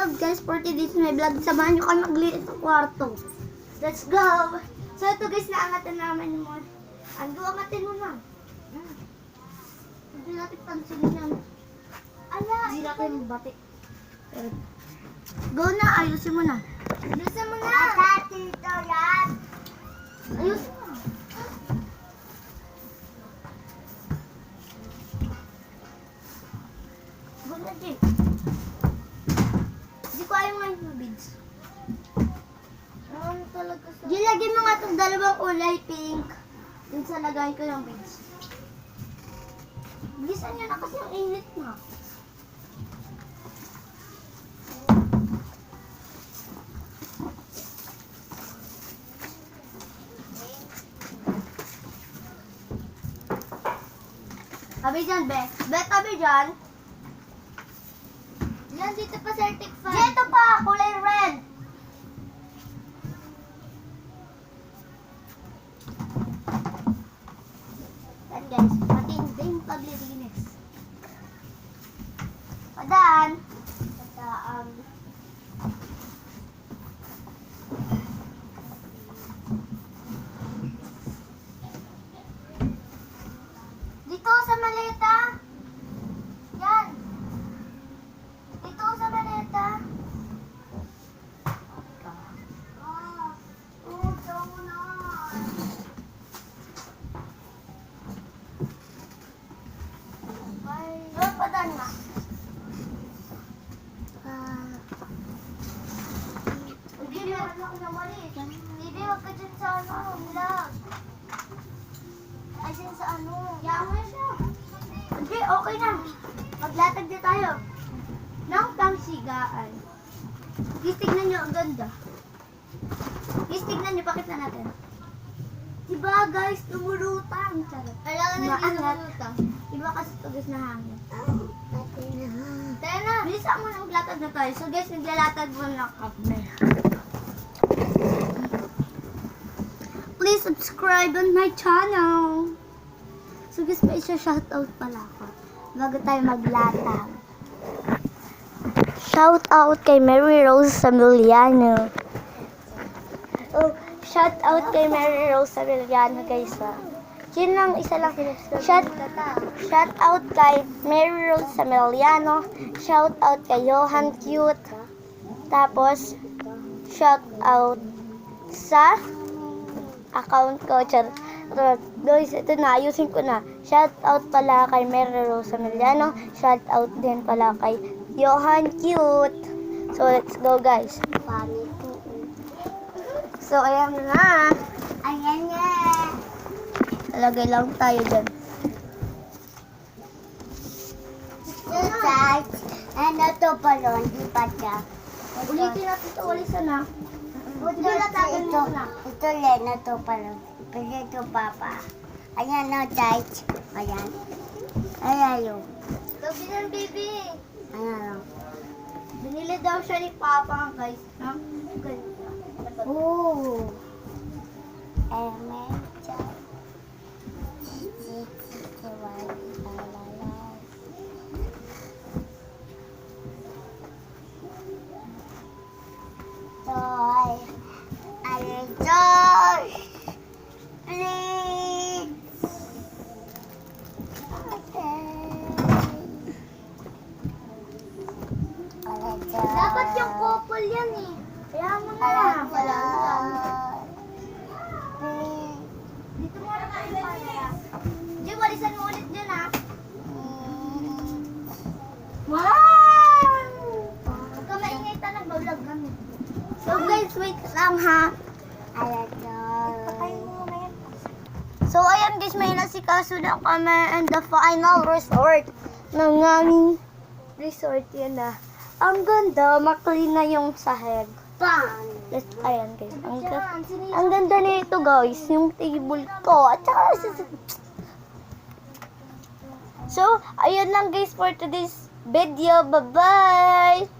vlog guys for today's my vlog. Samahan nyo kami maglinis ng kwarto. Let's go! So ito guys, naangatan namin mo. Ando, angatin mo na. Hindi natin pansinin yan. Ala! Hindi natin bati. Go na, ayusin mo na. Ayusin mo na! Ayusin mo. Go na, Jay. Hindi ko ayaw ngayon yung beads. Gilagyan mo nga itong dalawang kulay pink. Dun sa lagay ko yung beads. Bilisan nyo na kasi ang init na. Tabi dyan, Be. Be, tabi dyan. Yan, dito pa certified. Dito pa, kulay red. Yan guys, matinding paglilinis. Padaan. Padaan. Dito sa maleta. Yan. Dito sa maleta. Padaan na. Bibi, wag na ako namali. Bibi, wag ka dyan sa vlog. Ay, dyan sa Yaman siya. Hindi, okay na. Maglatag na tayo. Ng pangsigaan. Please tignan nyo, ang ganda. Please tignan nyo, pakita natin. Diba guys, lumulutang. Kailangan na lumulutang. Diba kasi tugas na hangin. Tayo na. Bilisan mo na maglatag na tayo. So guys, naglalatag mo na kami. Please subscribe on my channel. So guys, may isa-shoutout pala ako. Bago tayo maglatag. Shoutout kay Mary Rose Samiliano. Oh, shoutout kay Mary Rose Samiliano guys. Yun lang, isa lang. Shoutout kay Mary Rose Samiliano. Shoutout kay Johan Cute. Tapos, shoutout sa account ko. Guys, ito na, ayusin ko na. Shoutout pala kay Mary Rose Samiliano. Shoutout din pala kay Johan Cute. So, let's go guys. So, ayan na. Ayan na. Talagay lang tayo dyan. Ano to pala? Hindi pa siya. Ulitin natin ito. Ulitin na. Ito Lena to pala. Pwede ito papa. Ayan na guys. Ayan. Ayan yun. Sabi ng baby. Ayan. Binili daw siya ni papa guys. Oh. Amen. Dapat yung couple yan eh. Kaya mo na. Dito mo na kayo pala. Di, walisan mo ulit dyan ha. Wow! Huwag ka maingay ta, nag-vlog kami. So guys, wait lang ha. So ayan guys, may nasikaso na kami and the final resort ng aming resort yan na. Ang ganda, maklin na yung sahig. Yes, ayan guys. Ang ganda nito guys, yung table ko. At saka, so, ayun lang guys for today's video. Bye-bye!